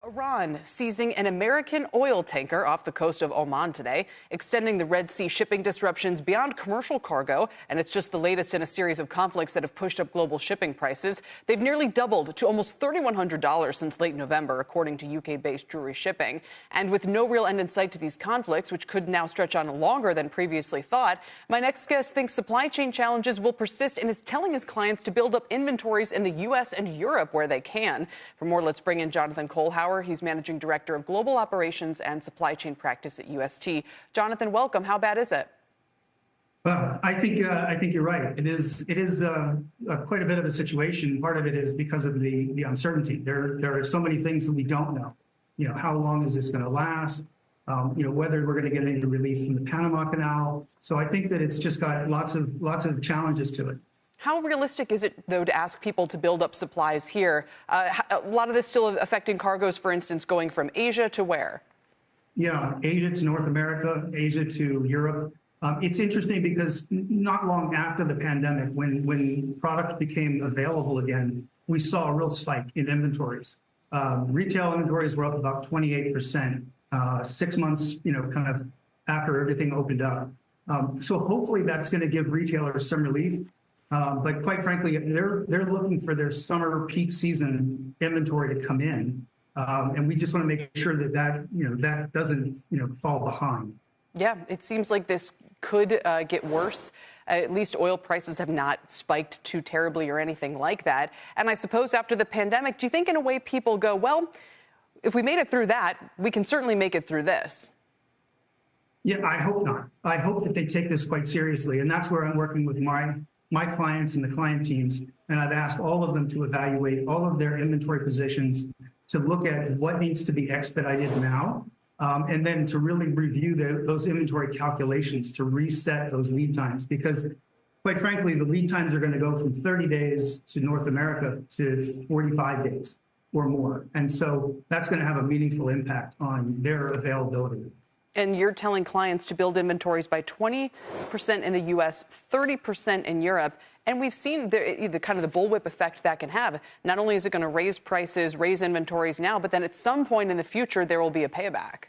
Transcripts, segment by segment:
Iran seizing an American oil tanker off the coast of Oman today, extending the Red Sea shipping disruptions beyond commercial cargo. And it's just the latest in a series of conflicts that have pushed up global shipping prices. They've nearly doubled to almost $3,100 since late November, according to UK-based Drury Shipping. And with no real end in sight to these conflicts, which could now stretch on longer than previously thought, my next guest thinks supply chain challenges will persist and is telling his clients to build up inventories in the U.S. and Europe where they can. For more, let's bring in Jonathan Colehower. He's Managing Director of Global Operations and Supply Chain Practice at UST. Jonathan, welcome. How bad is it? Well, I think you're right. It is quite a bit of a situation. Part of it is because of the uncertainty. There are so many things that we don't know. How long is this going to last? Whether we're going to get any relief from the Panama Canal. So I think that it's just got lots of challenges to it. How realistic is it, though, to ask people to build up supplies here? A lot of this still affecting cargoes, for instance, going from Asia to where? Yeah, Asia to North America, Asia to Europe. It's interesting because not long after the pandemic, when product became available again, we saw a real spike in inventories. Retail inventories were up about 28%, 6 months, kind of after everything opened up. So hopefully that's going to give retailers some relief. But quite frankly, they're looking for their summer peak season inventory to come in, and we just want to make sure that doesn't fall behind. Yeah, it seems like this could get worse. At least oil prices have not spiked too terribly or anything like that. And I suppose after the pandemic, do you think in a way people go, well, if we made it through that, we can certainly make it through this? Yeah, I hope not. I hope that they take this quite seriously, and that's where I'm working with my clients and the client teams, and I've asked all of them to evaluate all of their inventory positions to look at what needs to be expedited now, and then to really review those inventory calculations to reset those lead times. Because quite frankly, the lead times are going to go from 30 days to North America to 45 days or more. And so that's going to have a meaningful impact on their availability. And you're telling clients to build inventories by 20% in the U.S., 30% in Europe. And we've seen the kind of the bullwhip effect that can have. Not only is it going to raise prices, raise inventories now, but then at some point in the future, there will be a payback.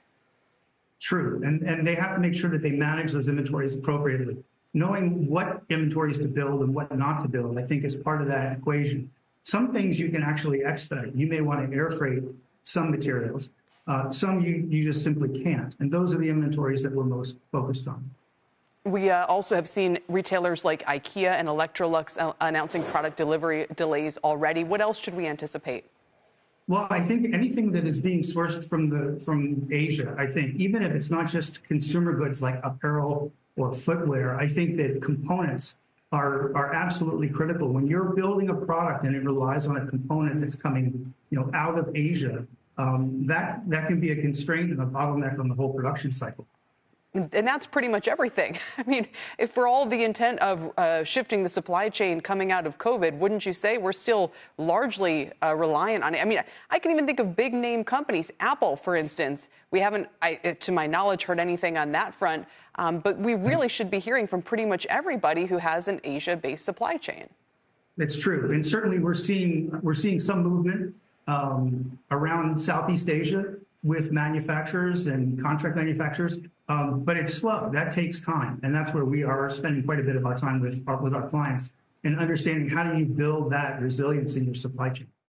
True. And they have to make sure that they manage those inventories appropriately. Knowing what inventories to build and what not to build, I think, is part of that equation. Some things you can actually expedite. You may want to air freight some materials. Some you just simply can't. And those are the inventories that we're most focused on. We also have seen retailers like IKEA and Electrolux announcing product delivery delays already. What else should we anticipate? Well, I think anything that is being sourced from Asia, I think, even if it's not just consumer goods like apparel or footwear, I think that components are absolutely critical. When you're building a product and it relies on a component that's coming, out of Asia, that can be a constraint and a bottleneck on the whole production cycle. And that's pretty much everything. I mean, if for all the intent of shifting the supply chain coming out of COVID, wouldn't you say we're still largely reliant on it? I mean, I can even think of big name companies. Apple, for instance, we haven't, to my knowledge, heard anything on that front. But we really should be hearing from pretty much everybody who has an Asia-based supply chain. It's true. And certainly we're seeing some movement around Southeast Asia with manufacturers and contract manufacturers, but it's slow. That takes time, and that's where we are spending quite a bit of our time with our clients and understanding how do you build that resilience in your supply chain.